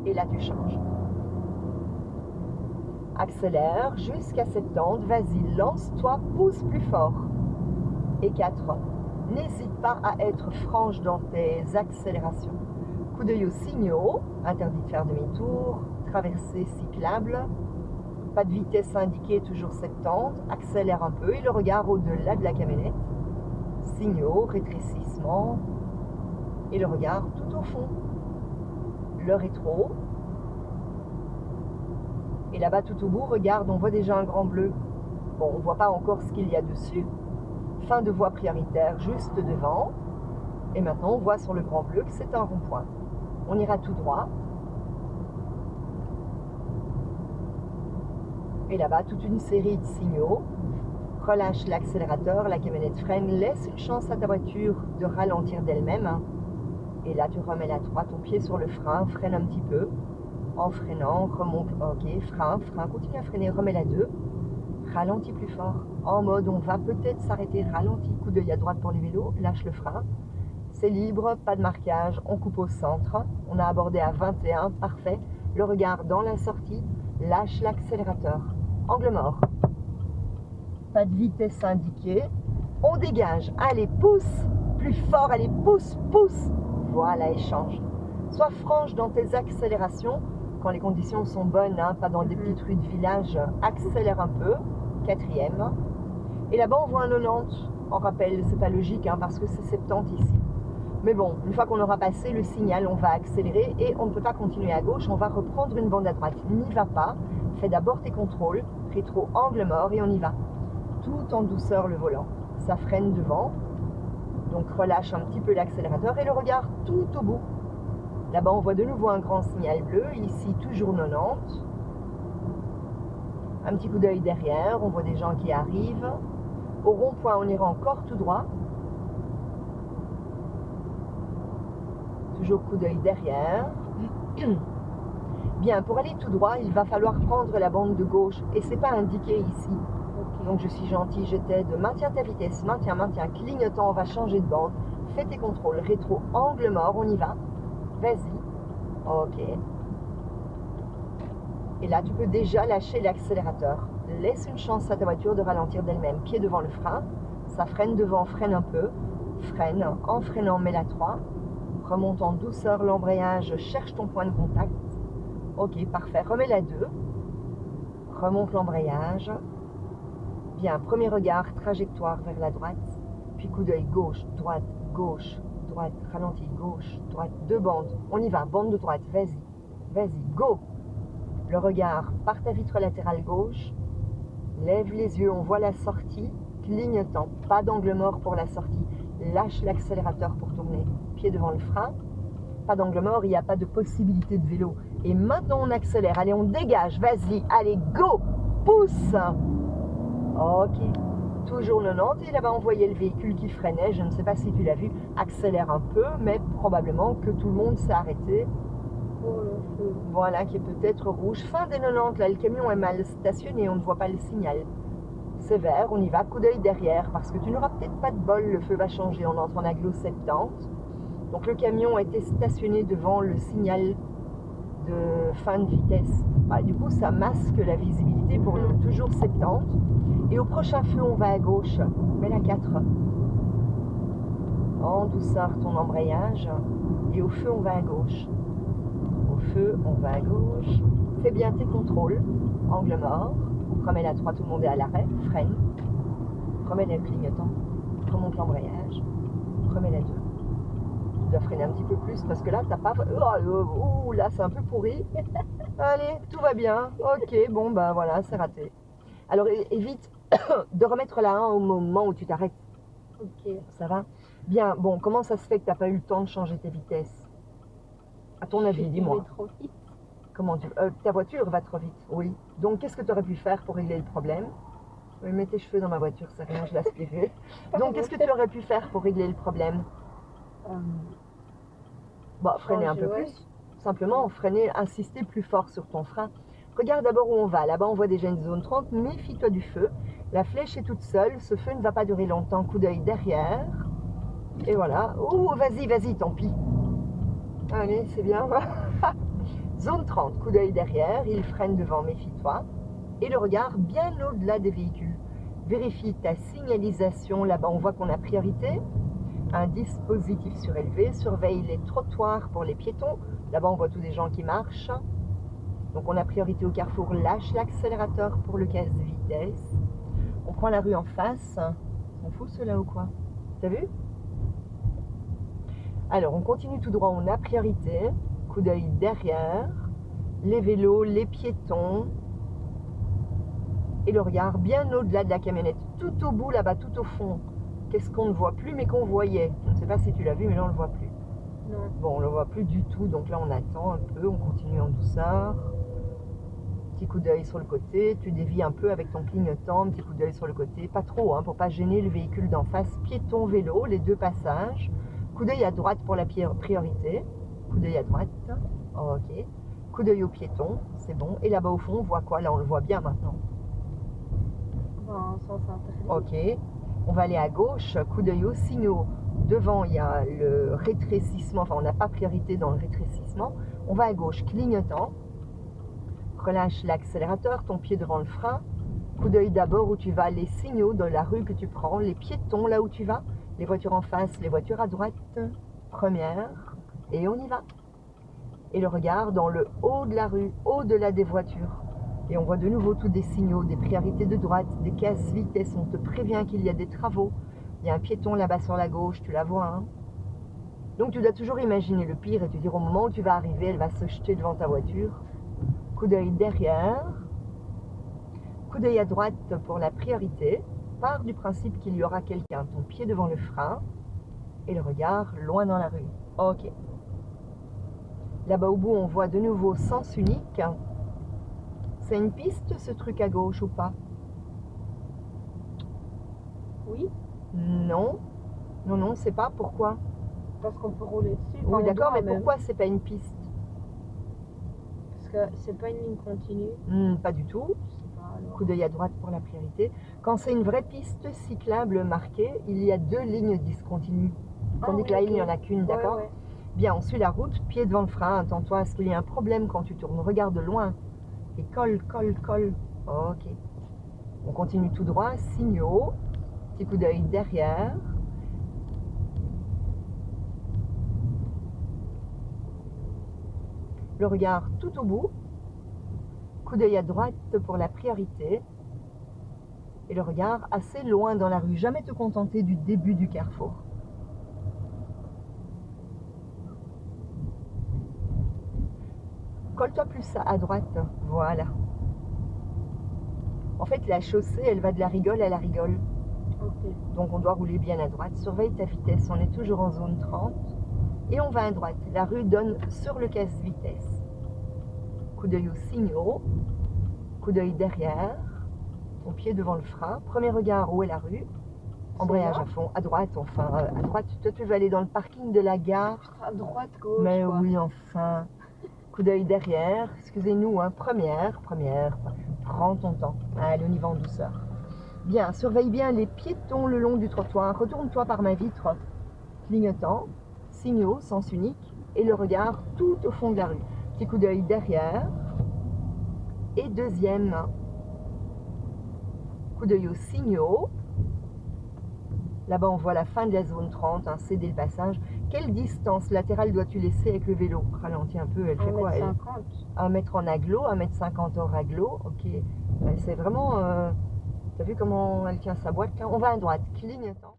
Et là, tu changes. Accélère jusqu'à 70. Vas-y, lance-toi, pousse plus fort. Et 4. N'hésite pas à être franche dans tes accélérations. Coup d'œil aux signaux. Interdit de faire demi-tour. Traversée cyclable. Pas de vitesse indiquée, toujours 70. Accélère un peu et le regard au-delà de la camionnette. Signaux, rétrécissement. Et le regard tout au fond. Le rétro. Et là-bas tout au bout, regarde, on voit déjà un grand bleu. Bon, on ne voit pas encore ce qu'il y a dessus. Fin de voie prioritaire juste devant. Et maintenant, on voit sur le grand bleu que c'est un rond-point. On ira tout droit. Et là-bas, toute une série de signaux. Relâche l'accélérateur, la camionnette freine, laisse une chance à ta voiture de ralentir d'elle-même. Et là, tu remets la 3, ton pied sur le frein, freine un petit peu. En freinant, remonte, ok, frein, continue à freiner, remets la 2. Ralentis plus fort. En mode, on va peut-être s'arrêter, ralentis, coup d'œil à droite pour les vélos, lâche le frein. C'est libre, pas de marquage, on coupe au centre. On a abordé à 21, parfait. Le regard dans la sortie, lâche l'accélérateur. Angle mort. Pas de vitesse indiquée. On dégage. Allez, pousse. Plus fort, allez, pousse, pousse. Voilà, échange. Sois franche dans tes accélérations. Quand les conditions sont bonnes, hein, pas dans des petites rues de village, accélère un peu. 4e. Et là-bas, on voit un 90. En rappel, c'est pas logique, hein, parce que c'est 70 ici. Mais bon, une fois qu'on aura passé le signal, on va accélérer et on ne peut pas continuer à gauche, on va reprendre une bande à droite. N'y va pas, fais d'abord tes contrôles, rétro, angle mort et on y va. Tout en douceur le volant. Ça freine devant, donc relâche un petit peu l'accélérateur et le regard tout au bout. Là-bas, on voit de nouveau un grand signal bleu, ici toujours 90. Un petit coup d'œil derrière, on voit des gens qui arrivent. Au rond-point, on ira encore tout droit. Toujours coup d'œil derrière. Bien, pour aller tout droit, il va falloir prendre la bande de gauche. Et c'est pas indiqué ici. Okay. Donc je suis gentille, je t'aide. Maintiens ta vitesse, maintiens. Clignotant, on va changer de bande. Fais tes contrôles. Rétro, angle mort, on y va. Vas-y. Ok. Et là, tu peux déjà lâcher l'accélérateur. Laisse une chance à ta voiture de ralentir d'elle-même. Pied devant le frein. Ça freine devant, freine un peu. Freine. En freinant, mets la 3. Remonte en douceur l'embrayage, cherche ton point de contact. Ok, parfait. Remets la 2. Remonte l'embrayage. Bien, premier regard, trajectoire vers la droite. Puis coup d'œil gauche, droite, ralentis, gauche, droite, 2 bandes. On y va, bande de droite, vas-y, go. Le regard par ta vitre latérale gauche. Lève les yeux, on voit la sortie. Clignotant, pas d'angle mort pour la sortie. Lâche l'accélérateur pour tourner. Pied devant le frein. Pas d'angle mort, il n'y a pas de possibilité de vélo. Et maintenant, on accélère. Allez, on dégage. Vas-y, allez, go. Pousse. Ok. Toujours 90. Et là-bas, on voyait le véhicule qui freinait. Je ne sais pas si tu l'as vu. Accélère un peu, mais probablement que tout le monde s'est arrêté. Pour le feu. Voilà, qui est peut-être rouge. Fin des 90. Là, le camion est mal stationné. On ne voit pas le signal. C'est vert, on y va, coup d'œil derrière, parce que tu n'auras peut-être pas de bol, le feu va changer, on entre en agglo 70. Donc le camion a été stationné devant le signal de fin de vitesse. Bah, du coup, ça masque la visibilité pour nous, toujours 70. Et au prochain feu, on va à gauche, mets la 4. En douceur, ton embrayage. Et au feu, on va à gauche. Au feu, on va à gauche. Fais bien tes contrôles, angle mort. Remets la 3, tout le monde est à l'arrêt, freine. Remets le clignotant, remonte l'embrayage, remets la 2. Tu dois freiner un petit peu plus parce que là, t'as pas... Oh, là, c'est un peu pourri. Allez, tout va bien. Ok, bon, bah voilà, c'est raté. Alors, évite de remettre la 1 au moment où tu t'arrêtes. Ok. Ça va? Bien, bon, comment ça se fait que t'as pas eu le temps de changer tes vitesses? À ton avis, dis-moi. Trop vite. Comment tu... ta voiture va trop vite, oui. Donc, qu'est-ce que tu aurais pu faire pour régler le problème? Oui, mets tes cheveux dans ma voiture, c'est rien, je l'aspirais. Donc, qu'est-ce que tu aurais pu faire pour régler le problème? Bon, freiner un peu plus. Simplement, freiner, insister plus fort sur ton frein. Regarde d'abord où on va. Là-bas, on voit déjà une zone 30. Méfie-toi du feu. La flèche est toute seule. Ce feu ne va pas durer longtemps. Coup d'œil derrière. Et voilà. Oh, vas-y, tant pis. Allez, c'est bien. Zone 30, coup d'œil derrière, il freine devant, méfie-toi. Et le regard bien au-delà des véhicules. Vérifie ta signalisation, là-bas on voit qu'on a priorité. Un dispositif surélevé, surveille les trottoirs pour les piétons. Là-bas on voit tous les gens qui marchent. Donc on a priorité au carrefour, lâche l'accélérateur pour le casse-vitesse. On prend la rue en face. On fout cela ou quoi? T'as vu? Alors on continue tout droit, on a priorité. Coup d'œil derrière. Les vélos, les piétons. Et le regard bien au-delà de la camionnette. Tout au bout là-bas, tout au fond. Qu'est-ce qu'on ne voit plus mais qu'on voyait? Je ne sais pas si tu l'as vu mais là on ne le voit plus. Non. Bon, on ne le voit plus du tout. Donc là on attend un peu, on continue en douceur. Petit coup d'œil sur le côté, tu dévies un peu avec ton clignotant, petit coup d'œil sur le côté, pas trop pour pas gêner le véhicule d'en face, piéton, vélo, les deux passages, coup d'œil à droite pour la priorité, coup d'œil à droite, ok, coup d'œil au piéton, c'est bon, et là-bas au fond on voit quoi? Là on le voit bien maintenant. En sens interdit. Ok, on va aller à gauche, coup d'œil aux signaux, devant il y a le rétrécissement, enfin on n'a pas priorité dans le rétrécissement, on va à gauche, clignotant. Relâche l'accélérateur, ton pied devant le frein. Coup d'œil d'abord où tu vas, les signaux de la rue que tu prends, les piétons là où tu vas, les voitures en face, les voitures à droite. Première, et on y va. Et le regard dans le haut de la rue, au-delà des voitures. Et on voit de nouveau tous des signaux, des priorités de droite, des casse-vitesse. On te prévient qu'il y a des travaux. Il y a un piéton là-bas sur la gauche, tu la vois. Hein? Donc tu dois toujours imaginer le pire et te dire au moment où tu vas arriver, elle va se jeter devant ta voiture. Coup d'œil derrière, coup d'œil à droite pour la priorité, part du principe qu'il y aura quelqu'un, ton pied devant le frein et le regard loin dans la rue. Ok. Là-bas au bout, on voit de nouveau sens unique. C'est une piste ce truc à gauche ou pas? Oui. Non. Non, non, c'est pas. Pourquoi? Parce qu'on peut rouler dessus. Oui, d'accord, mais même. pourquoi c'est pas une piste? Parce que c'est pas une ligne continue. Pas du tout. Je sais pas alors. Coup d'œil à droite pour la priorité. Quand c'est une vraie piste cyclable marquée, il y a deux lignes discontinues. Tandis que là, il n'y en a qu'une, d'accord? Ouais. Bien, on suit la route, pied devant le frein. Attends-toi à ce qu'il y ait un problème quand tu tournes. Regarde de loin. Et colle. Ok. On continue tout droit. Signaux. Petit coup d'œil derrière. Le regard tout au bout. Coup d'œil à droite pour la priorité. Et le regard assez loin dans la rue. Jamais te contenter du début du carrefour. Colle-toi plus à droite. Voilà. En fait, la chaussée, elle va de la rigole à la rigole. Ok. Donc, on doit rouler bien à droite. Surveille ta vitesse. On est toujours en zone 30. Et on va à droite. La rue donne sur le casse-vitesse. Coup d'œil aux signaux. Coup d'œil derrière. Ton pied devant le frein. Premier regard, où est la rue? Embrayage à fond. À droite, enfin. À droite, toi, tu vas aller dans le parking de la gare. À droite, gauche. Mais quoi. oui, enfin. Coup d'œil derrière. Excusez-nous, hein. Première. Prends ton temps. Allez, on y va en douceur. Bien, surveille bien les piétons le long du trottoir. Retourne-toi par ma vitre. Clignotant. Signaux, sens unique. Et le regard tout au fond de la rue. Petit coup d'œil derrière. Et deuxième. Coup d'œil aux signaux. Là-bas, on voit la fin de la zone 30, céder le passage. Quelle distance latérale dois-tu laisser avec le vélo? Ralentis un peu, elle fait quoi? 1m50. 1 mètre en aglo, 1,50 m en raglo. Ok. C'est vraiment... T'as vu comment elle tient sa boîte là? On va à droite, clignotant.